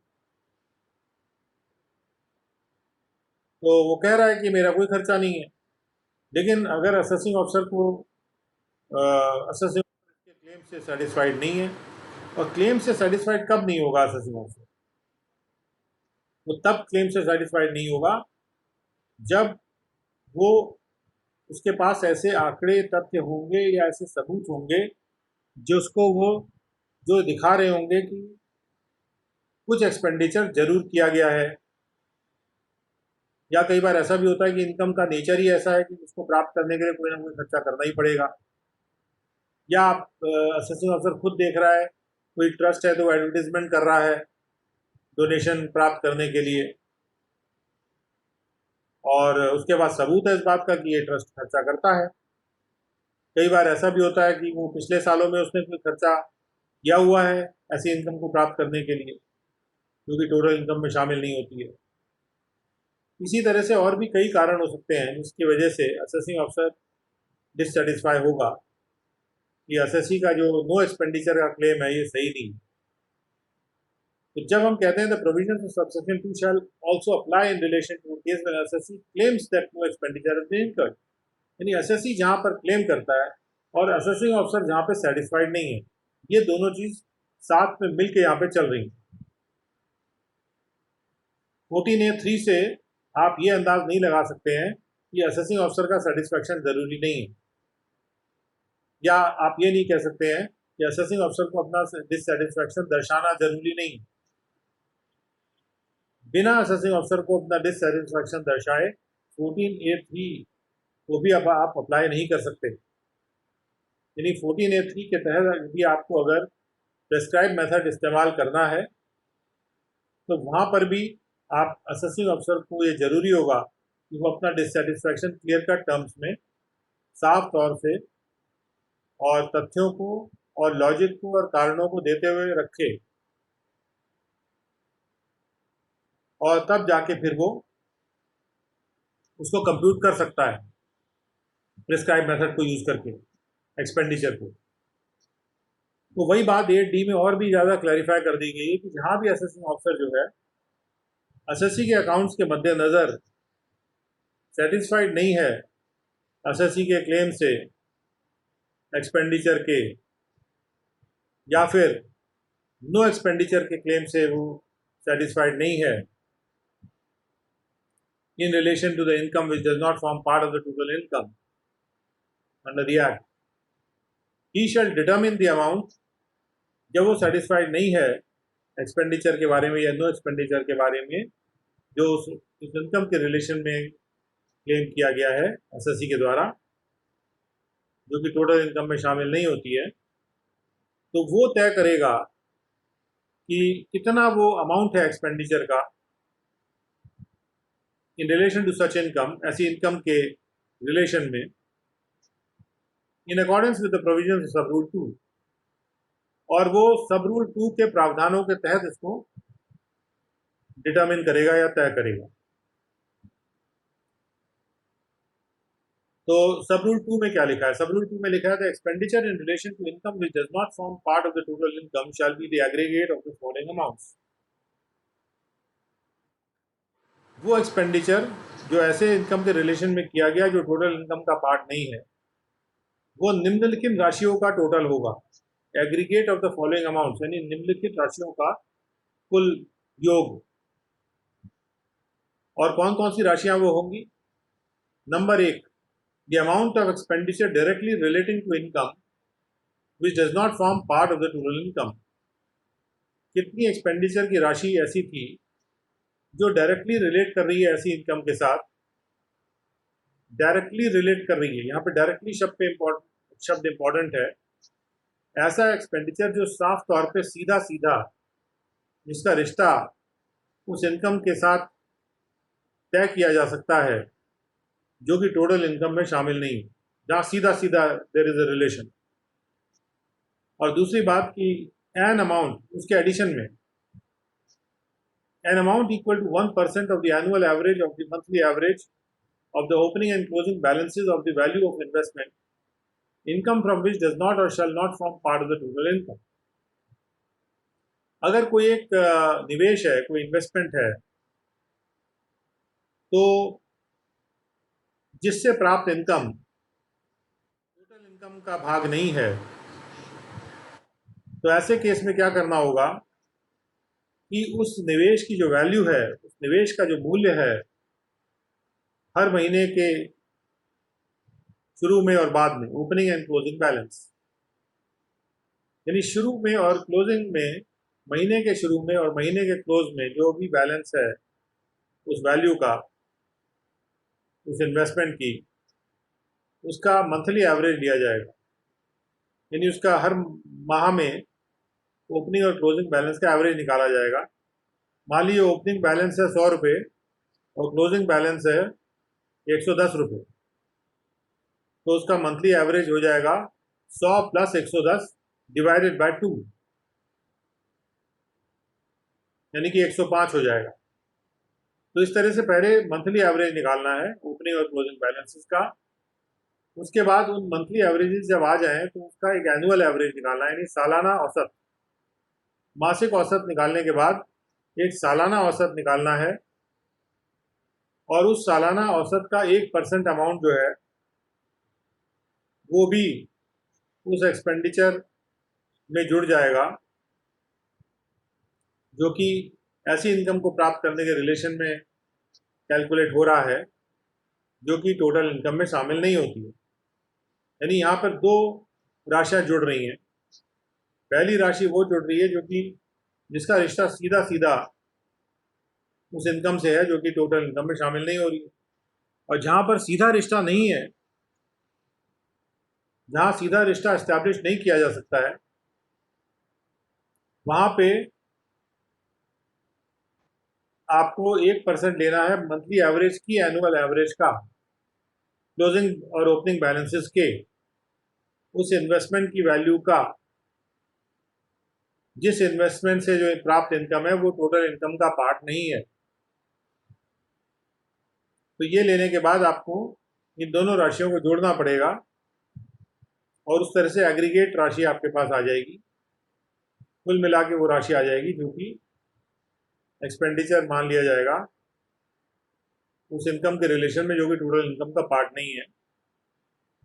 तो वो कह रहा है कि मेरा कोई खर्चा नहीं है। लेकिन अगर असेसिंग ऑफिसर को असेसिंग के क्लेम से सेटिस्फाइड नहीं है, और क्लेम से सेटिस्फाइड कब नहीं होगा असेसिंग ऑफिसर, वो तब क्लेम से सेटिस्फाइड नहीं होगा जब वो उसके पास ऐसे आंकड़े तथ्य होंगे या ऐसे सबूत होंगे जो उसको वो जो दिखा रहे होंगे कि कुछ एक्सपेंडिचर जरूर किया गया है, या कई बार ऐसा भी होता है कि इनकम का नेचर ही ऐसा है कि उसको प्राप्त करने के लिए कोई ना कोई खर्चा करना ही पड़ेगा, या आप असेसिंग ऑफिसर खुद देख रहा है कोई ट्रस्ट है तो एडवर्टीजमेंट कर रहा है डोनेशन प्राप्त करने के लिए, और उसके बाद सबूत है इस बात का कि ये ट्रस्ट खर्चा करता है। कई बार ऐसा भी होता है कि वो पिछले सालों में उसने कोई खर्चा किया हुआ है ऐसी इनकम को प्राप्त करने के लिए जो कि टोटल इनकम में शामिल नहीं होती है। इसी तरह से और भी कई कारण हो सकते हैं जिसकी वजह से असेसिंग ऑफिसर डिससेटिस्फाई होगा कि एसएससी का जो नो एक्सपेंडिचर का क्लेम है ये सही नहीं। तो जब हम कहते हैं the provision of subsection 2 shall also apply in relation to case when assessee claims that no expenditure has been incurred, यानी एसएससी जहां पर क्लेम करता है और असेसिंग ऑफिसर जहां पे सेटिस्फाइड नहीं है, ये दोनों चीज साथ में मिलकर यहाँ पे चल रही है। 14A(3) से आप ये अंदाज नहीं लगा सकते हैं कि असेसिंग ऑफिसर का सेटिस्फैक्शन जरूरी नहीं है, या आप ये नहीं कह सकते हैं कि असेसिंग ऑफिसर को अपना डिससेटिस्फैक्शन दर्शाना जरूरी नहीं है। बिना असेसिंग ऑफिसर को अपना डिससेटिस्फैक्शन दर्शाए 14A(3) को भी अब आप अप्लाई नहीं कर सकते। यानी 14A(3) के तहत भी आपको अगर प्रेस्क्राइब मेथड इस्तेमाल करना है तो वहां पर भी आप असेसिंग ऑफिसर को ये जरूरी होगा कि वो अपना डिससेटिस्फैक्शन क्लियर कट टर्म्स में साफ तौर से और तथ्यों को और लॉजिक को और कारणों को देते हुए रखे, और तब जाके फिर वो उसको कंप्यूट कर सकता है प्रिस्क्राइब मेथड को यूज करके एक्सपेंडिचर को। तो वही बात 8D में और भी ज़्यादा क्लैरिफाई कर दी गई है कि जहां भी असेसिंग ऑफिसर जो है असेसी के अकाउंट्स के मद्देनजर सेटिस्फाइड नहीं है असेसी के क्लेम से एक्सपेंडिचर के, या फिर नो एक्सपेंडिचर के क्लेम से वो सेटिस्फाइड नहीं है in relation to the income which does not form part of the total income under the act, he shall determine the amount, जब वो सेटिस्फाइड नहीं है एक्सपेंडिचर के बारे में या नो एक्सपेंडिचर के बारे में जो उस इनकम के रिलेशन में क्लेम किया गया है एसएससी के द्वारा, जो कि टोटल इनकम में शामिल नहीं होती है, तो वो तय करेगा कि कितना वो अमाउंट है एक्सपेंडिचर का in relation to such income, ऐसी इनकम के रिलेशन में, in accordance with the provision sub rule 2, और वो सब रूल 2 के प्रावधानों के तहत इसको डिटरमिन करेगा या तय करेगा। तो सब रूल 2 में क्या लिखा है? सब रूल 2 में लिखा है the expenditure in relation to income which does not form part of the total income shall be the aggregate of the following amounts. वो एक्सपेंडिचर जो ऐसे इनकम के रिलेशन में किया गया जो टोटल इनकम का पार्ट नहीं है, वो निम्नलिखित राशियों का टोटल होगा। Aggregate of the following amounts यानी निम्नलिखित राशियों का कुल योग। और कौन कौन सी राशियां वो होंगी? Number 1, the amount of expenditure directly relating to income which does not form part of the total income. कितनी एक्सपेंडिचर की राशि ऐसी थी जो डायरेक्टली रिलेट कर रही है ऐसी इनकम के साथ, डायरेक्टली रिलेट कर रही है, यहाँ पे डायरेक्टली शब्द इंपॉर्टेंट है। ऐसा एक्सपेंडिचर जो साफ तौर पे सीधा सीधा जिसका रिश्ता उस इनकम के साथ तय किया जा सकता है जो कि टोटल इनकम में शामिल नहीं, जहाँ सीधा सीधा देयर इज अ रिलेशन। और दूसरी बात कि एन अमाउंट उसके एडिशन में an amount equal to 1% of the annual average of the monthly average of the opening and closing balances of the value of investment, income from which does not or shall not form part of the total income. अगर कोई एक निवेश है, कोई investment है, तो जिससे प्राप्त इनकम टोटल इनकम का भाग नहीं है, तो ऐसे केस में क्या करना होगा कि उस निवेश की जो वैल्यू है, उस निवेश का जो मूल्य है, हर महीने के शुरू में और बाद में, ओपनिंग एंड क्लोजिंग बैलेंस, यानी शुरू में और क्लोजिंग में, महीने के शुरू में और महीने के क्लोज में जो भी बैलेंस है उस वैल्यू का, उस इन्वेस्टमेंट की, उसका मंथली एवरेज लिया जाएगा, यानी उसका हर माह में ओपनिंग और क्लोजिंग बैलेंस का एवरेज निकाला जाएगा। मान लीजिए ओपनिंग बैलेंस है 100 रुपये और क्लोजिंग बैलेंस है 110 रुपये, तो उसका मंथली एवरेज हो जाएगा 100 प्लस 110 डिवाइडेड बाय 2, यानी कि 105 हो जाएगा। तो इस तरह से पहले मंथली एवरेज निकालना है ओपनिंग और क्लोजिंग बैलेंसेस का। उसके बाद उन मंथली एवरेजेस जब आ जाएं तो उसका एक एनुअल एवरेज निकालना है, यानी सालाना औसत। मासिक औसत निकालने के बाद एक सालाना औसत निकालना है, और उस सालाना औसत का 1% अमाउंट जो है वो भी उस एक्सपेंडिचर में जुड़ जाएगा जो कि ऐसी इनकम को प्राप्त करने के रिलेशन में कैलकुलेट हो रहा है जो कि टोटल इनकम में शामिल नहीं होती है। यानी यहाँ पर दो राशियाँ जुड़ रही हैं। पहली राशि वो जुड़ रही है जो कि जिसका रिश्ता सीधा सीधा उस इनकम से है जो कि टोटल इनकम में शामिल नहीं हो रही है, और जहाँ पर सीधा रिश्ता नहीं है, जहाँ सीधा रिश्ता एस्टैब्लिश नहीं किया जा सकता है, वहाँ पे आपको 1% लेना है मंथली एवरेज की, एनुअल एवरेज का, क्लोजिंग और ओपनिंग बैलेंसेस के, उस इन्वेस्टमेंट की वैल्यू का, जिस इन्वेस्टमेंट से जो प्राप्त इनकम है वो टोटल इनकम का पार्ट नहीं है। तो ये लेने के बाद आपको इन दोनों राशियों को जोड़ना पड़ेगा और उस तरह से एग्रीगेट राशि आपके पास आ जाएगी। कुल मिला के वो राशि आ जाएगी जो कि एक्सपेंडिचर मान लिया जाएगा उस इनकम के रिलेशन में जो कि टोटल इनकम का पार्ट नहीं है,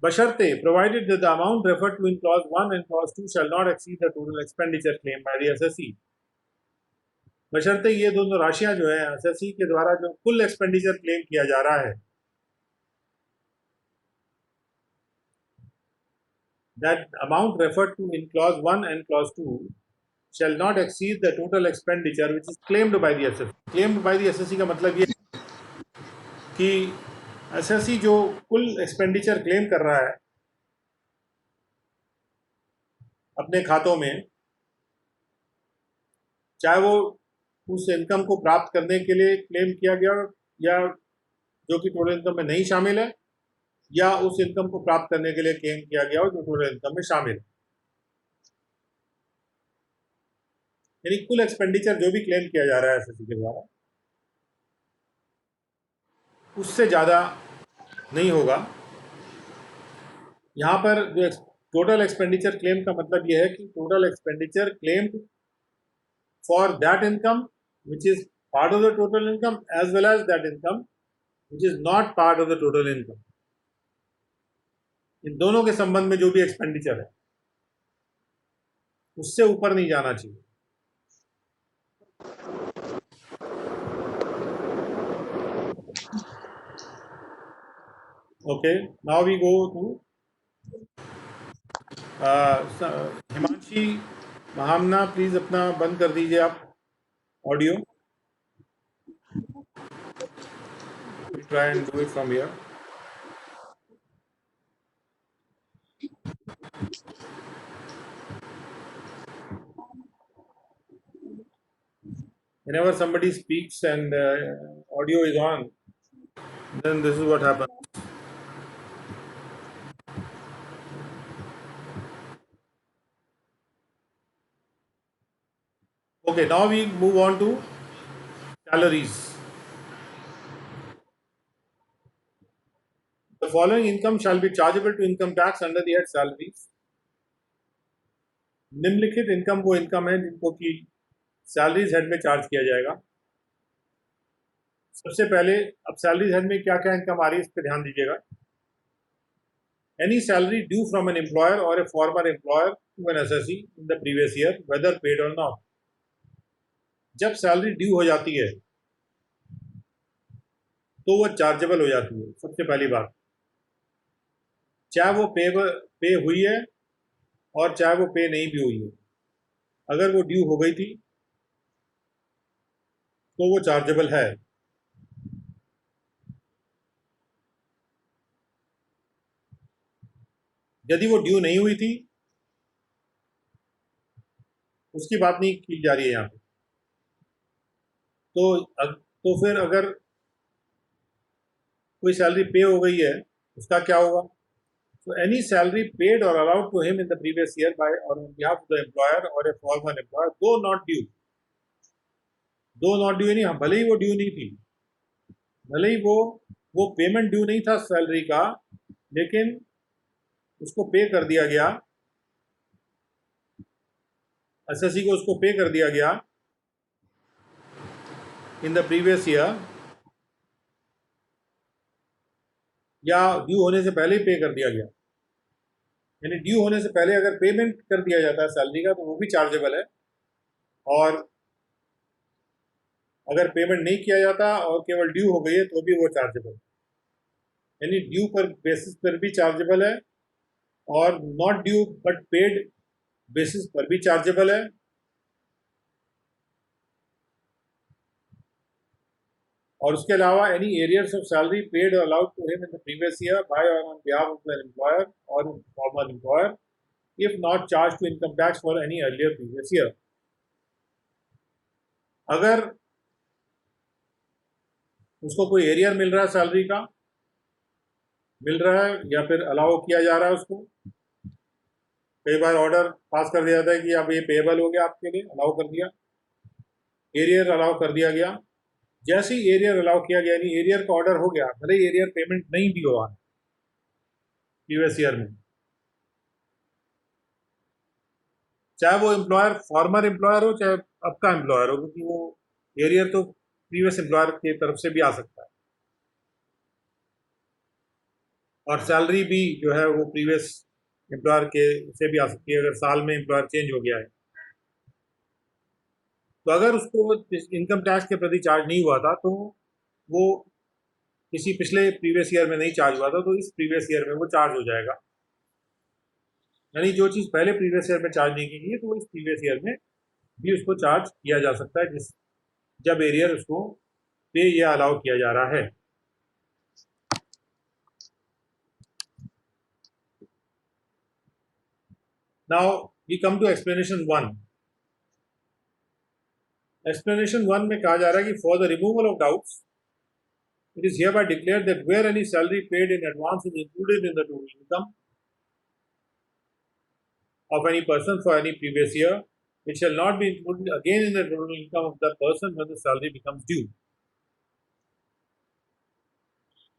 बशर्ते provided that the amount referred to in clause 1 and clause 2 shall not exceed the total expenditure claimed by the assessee। बशर्ते ये दोनों राशियां जो है एसएससी के द्वारा जो कुल एक्सपेंडिचर क्लेम किया जा रहा है, that amount referred to in clause 1 and clause 2 shall not exceed the total expenditure which is claimed by the assessee। claimed by the assessee का मतलब ये कि एसएससी जो कुल एक्सपेंडिचर क्लेम कर रहा है अपने खातों में, चाहे वो उस इनकम को प्राप्त करने के लिए क्लेम किया गया या जो कि टोटल इनकम में नहीं शामिल है, या उस इनकम को प्राप्त करने के लिए क्लेम किया गया हो जो टोटल इनकम में शामिल है, यानी कुल एक्सपेंडिचर जो भी क्लेम किया जा रहा है एसएससी के द्वारा उससे ज़्यादा नहीं होगा। यहाँ पर जो टोटल एक्सपेंडिचर क्लेम का मतलब यह है कि total expenditure claimed for that income which is part of the total income as well as that income which is not part of the total income. इन दोनों के संबंध में जो भी एक्सपेंडिचर है उससे ऊपर नहीं जाना चाहिए। Okay, now we go to Himanshi Mahamana, please अपना बंद कर दीजिए आप audio. Try and do it from here. Whenever somebody speaks and audio is on, then this is what happens. Okay, now we move on to salaries. The following income shall be chargeable to income tax under the head salaries. निम्नलिखित income वो income है जिनको कि salaries head में charge किया जाएगा. सबसे पहले अब सैलरीज हेड में क्या क्या इनकम आ रही है इस पर ध्यान दीजिएगा. Any salary due from an employer और a former employer to an assessee in the previous year whether paid और नॉट. जब सैलरी ड्यू हो जाती है तो वो चार्जेबल हो जाती है. सबसे पहली बात, चाहे वो पे हुई है और चाहे वो पे नहीं भी हुई है, अगर वो ड्यू हो गई थी तो वो चार्जेबल है. यदि वो ड्यू नहीं हुई थी उसकी बात नहीं की जा रही है यहाँ पे. तो फिर अगर कोई सैलरी पे हो गई है उसका क्या होगा. So any salary paid or allowed to him in the previous year by or on behalf of the employer or a former employer, though not due नहीं, भले ही वो ड्यू नहीं थी, भले ही वो पेमेंट ड्यू नहीं था सैलरी का, लेकिन उसको पे कर दिया गया, एसएससी को उसको पे कर दिया गया इन द प्रीवियस ईयर, या ड्यू होने से पहले ही पे कर दिया गया. यानी ड्यू होने से पहले अगर पेमेंट कर दिया जाता है सैलरी का तो वो भी चार्जेबल है, और अगर पेमेंट नहीं किया जाता और केवल ड्यू हो गई है तो भी वो चार्जेबल. यानी ड्यू पर बेसिस पर भी चार्जेबल है और not due but paid basis पर भी चार्जेबल है. और उसके अलावा any arrears of salary paid और allowed to him in the previous year by और on behalf of the employer और former employer if not charge to income tax for any earlier previous year. अगर उसको कोई arrear मिल रहा है salary का, मिल रहा है या फिर अलाउ किया जा रहा है उसको, कई बार ऑर्डर पास कर दिया जाता है कि अब ये पेएबल हो गया, आपके लिए अलाउ कर दिया, एरियर अलाउ कर दिया गया. जैसे ही एरियर अलाउ किया गया, यानी एरियर का ऑर्डर हो गया, भले ही एरियर पेमेंट नहीं भी हुआ प्रीवियस ईयर में, चाहे वो एम्प्लॉयर फॉर्मर एम्प्लॉयर हो चाहे अब का एम्प्लॉयर हो, क्योंकि वो एरियर तो प्रीवियस एम्प्लॉयर की तरफ से भी आ सकता है, और सैलरी भी जो है वो प्रीवियस एम्प्लॉयर के से भी आ सकती है अगर साल में एम्प्लॉयर चेंज हो गया है. तो अगर उसको इनकम टैक्स के प्रति चार्ज नहीं हुआ था तो वो किसी पिछले प्रीवियस ईयर में नहीं चार्ज हुआ था तो इस प्रीवियस ईयर में वो चार्ज हो जाएगा. यानी जो चीज़ पहले प्रीवियस ईयर में चार्ज नहीं की गई तो इस प्रीवियस ईयर में भी उसको चार्ज किया जा सकता है जब एरियर उसको पे या अलाउ किया जा रहा है. Now we come to explanation 1. Explanation 1 में कहा जा रहा है कि for the removal of doubts it is hereby declared that where any salary paid in advance is included in the total income of any person for any previous year, it shall not be included again in the total income of the person when the salary becomes due.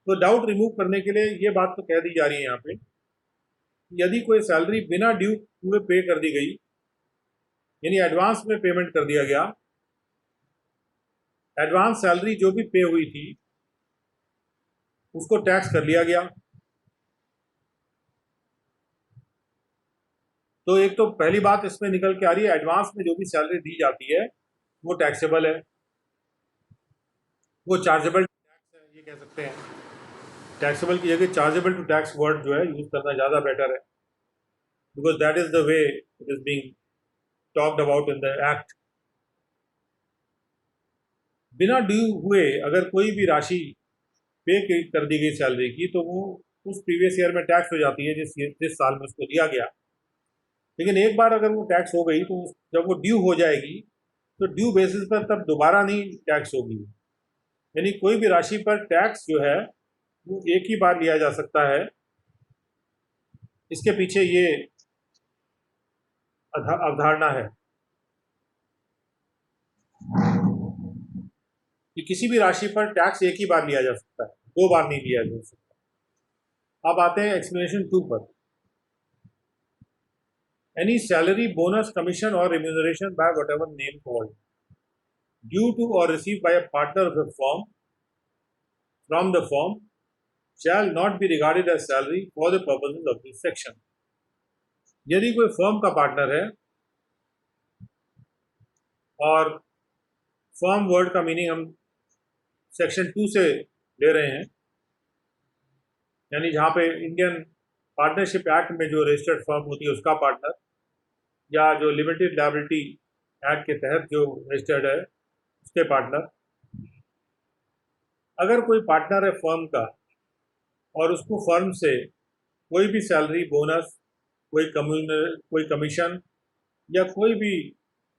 तो doubt remove करने के लिए ये बात तो कह दी जा रही है यहाँ पे, यदि कोई सैलरी बिना ड्यू हुए पे कर दी गई, यानी एडवांस में पेमेंट कर दिया गया, एडवांस सैलरी जो भी पे हुई थी उसको टैक्स कर लिया गया, तो एक तो पहली बात इसमें निकल के आ रही है, एडवांस में जो भी सैलरी दी जाती है वो टैक्सेबल है, वो चार्जेबल टैक्स है, ये कह सकते हैं. टैक्सेबल की जगह चार्जेबल टू टैक्स वर्ड जो है यूज करना ज़्यादा बेटर है, because that is the way it is being talked about in the act. बिना ड्यू हुए अगर कोई भी राशि पे कर दी गई सैलरी की तो वो उस प्रीवियस ईयर में टैक्स हो जाती है जिस साल में उसको दिया गया. लेकिन एक बार अगर वो टैक्स हो गई तो जब वो ड्यू हो जाएगी तो ड्यू बेसिस पर तब दोबारा नहीं टैक्स होगी. यानी कोई भी राशि पर टैक्स जो है वो एक ही बार लिया जा सकता है. इसके पीछे ये अवधारणा है. कि किसी भी राशि पर टैक्स एक ही बार लिया जा सकता है, 2 बार नहीं लिया जा सकता। अब आते हैं एक्सप्लेनेशन 2 पर। एनी सैलरी, बोनस, कमीशन और remuneration by whatever name called due to or received by a partner of the firm from the firm shall not be regarded as salary for the purposes of this section. यदि कोई firm का partner है, और firm word का meaning हम section 2 से ले रहे हैं, यानी जहाँ पे इंडियन पार्टनरशिप एक्ट में जो रजिस्टर्ड फर्म होती है उसका पार्टनर, या जो लिमिटेड लायबिलिटी एक्ट के तहत जो रजिस्टर्ड है उसके पार्टनर। अगर कोई पार्टनर है फर्म का और उसको फर्म से कोई भी सैलरी, बोनस, कोई कमीशन या कोई भी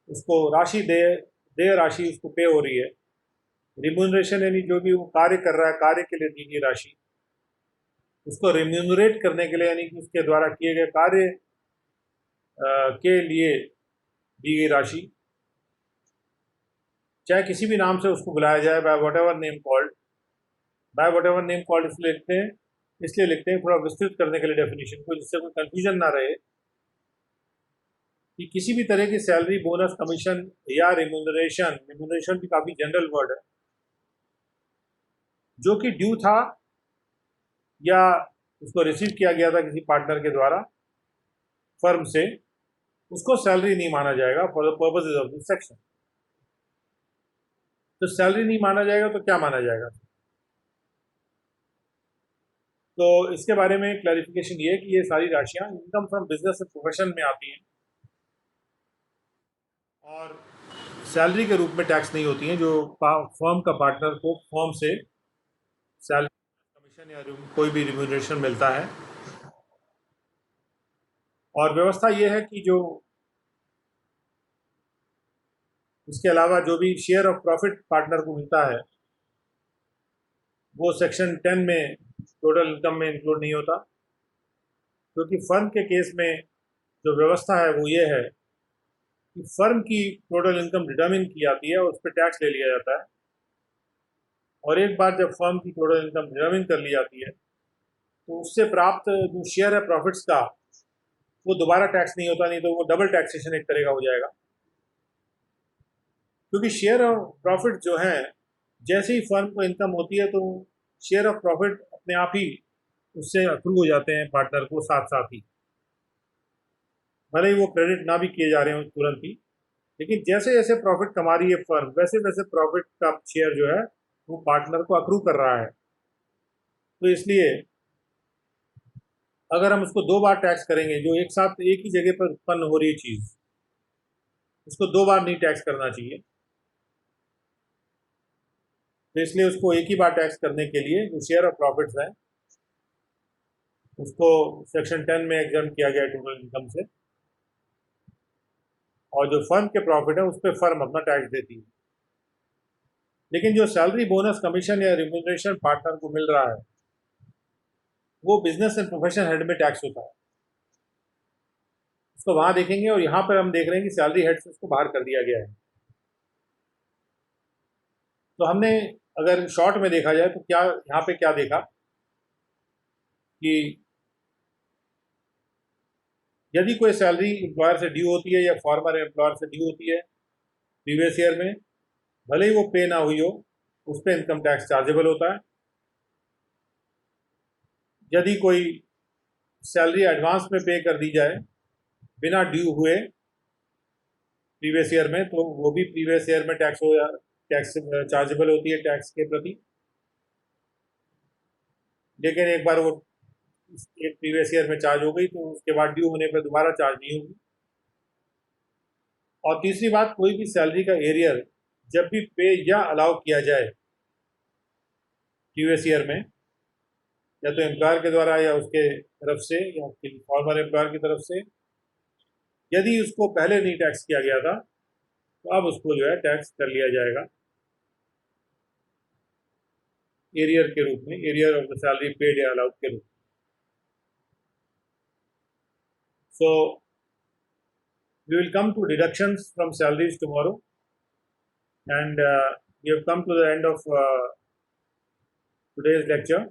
उसको राशि दे राशि उसको पे हो रही है, रिम्यूनरेशन यानी जो भी वो कार्य कर रहा है, कार्य के लिए दी गई राशि, उसको रिम्यूनरेट करने के लिए यानी कि उसके द्वारा किए गए कार्य के लिए दी गई राशि, चाहे किसी भी नाम से उसको बुलाया जाए, by what ever name called. By what ever name called इसलिए लिखते हैं थोड़ा विस्तृत करने के लिए डेफिनेशन को, जिससे कोई कंफ्यूजन ना रहे कि किसी भी तरह की सैलरी, बोनस, कमीशन या रिम्यूनरेशन भी काफ़ी जनरल वर्ड है, जो कि ड्यू था या उसको रिसीव किया गया था किसी पार्टनर के द्वारा फर्म से, उसको सैलरी नहीं माना जाएगा for the purposes of this section. तो सैलरी नहीं माना जाएगा तो क्या माना जाएगा? तो इसके बारे में क्लैरिफिकेशन ये है कि ये सारी राशियां income from business and profession में आती हैं और सैलरी के रूप में टैक्स नहीं होती हैं। जो फर्म का पार्टनर को फर्म से सैलरी, कमीशन या कोई भी रिम्यूनरेशन मिलता है, और व्यवस्था ये है कि जो इसके अलावा जो भी शेयर ऑफ प्रॉफिट पार्टनर को मिलता है वो सेक्शन 10 में टोटल इनकम में इंक्लूड नहीं होता, क्योंकि फर्म के केस में जो व्यवस्था है वो ये है कि फर्म की टोटल इनकम डिटर्मिन की जाती है और उस पर टैक्स ले लिया जाता है, और एक बार जब फर्म की टोटल इनकम डिटर्मिन कर ली जाती है तो उससे प्राप्त जो शेयर है प्रॉफिट्स का वो दोबारा टैक्स नहीं होता, नहीं तो वो डबल टैक्सेशन एक तरह का हो जाएगा। क्योंकि शेयर ऑफ प्रॉफिट जो है, जैसे ही फर्म को इनकम होती है तो शेयर ऑफ प्रॉफिट अपने आप ही उससे अप्रूव हो जाते हैं पार्टनर को साथ साथ ही, भले ही वो क्रेडिट ना भी किए जा रहे हो तुरंत ही, लेकिन जैसे जैसे प्रॉफिट कमा रही है फर्म वैसे वैसे प्रॉफिट का शेयर जो है वो पार्टनर को अक्रू कर रहा है। तो इसलिए अगर हम उसको 2 बार टैक्स करेंगे, जो एक साथ एक ही जगह पर उत्पन्न हो रही चीज़, उसको 2 बार नहीं टैक्स करना चाहिए। तो इसलिए उसको एक ही बार टैक्स करने के लिए जो शेयर ऑफ प्रॉफिट्स हैं उसको सेक्शन 10 में एग्जाम किया गया टोटल इनकम से, और जो फर्म के प्रॉफिट है उस पर फर्म अपना टैक्स देती है। लेकिन जो सैलरी, बोनस, कमीशन या रिम्यूनरेशन पार्टनर को मिल रहा है वो बिजनेस एंड प्रोफेशन हेड में टैक्स होता है, उसको वहां देखेंगे, और यहाँ पर हम देख रहे हैं कि सैलरी हेड से उसको बाहर कर दिया गया है। तो हमने अगर शॉर्ट में देखा जाए तो क्या यहाँ पे क्या देखा कि यदि कोई सैलरी एम्प्लॉयर से ड्यू होती है या फॉर्मर एम्प्लॉयर से ड्यू होती है प्रीवियस ईयर में, भले ही वो पे ना हुई हो, उस पर इनकम टैक्स चार्जेबल होता है। यदि कोई सैलरी एडवांस में पे कर दी जाए बिना ड्यू हुए प्रीवियस ईयर में, तो वो भी प्रीवियस ईयर में टैक्स चार्जेबल होती है टैक्स के प्रति। लेकिन एक बार वो एक प्रीवियस ईयर में चार्ज हो गई तो उसके बाद ड्यू होने पर दोबारा चार्ज नहीं होगी। और तीसरी बात, कोई भी सैलरी का एरियर जब भी पे या अलाउ किया जाए प्रीवियस ईयर में, या तो एम्प्लॉयर के द्वारा या उसके तरफ से या फॉर्मर एम्प्लॉयर की तरफ से, यदि उसको पहले नहीं टैक्स किया गया था तो अब उसको जो है टैक्स कर लिया जाएगा एरियर के रूप में, arrear of the salary paid या अलाउड के रूप में। सो we will come to deductions from salaries tomorrow, and we have come to the end of today's lecture.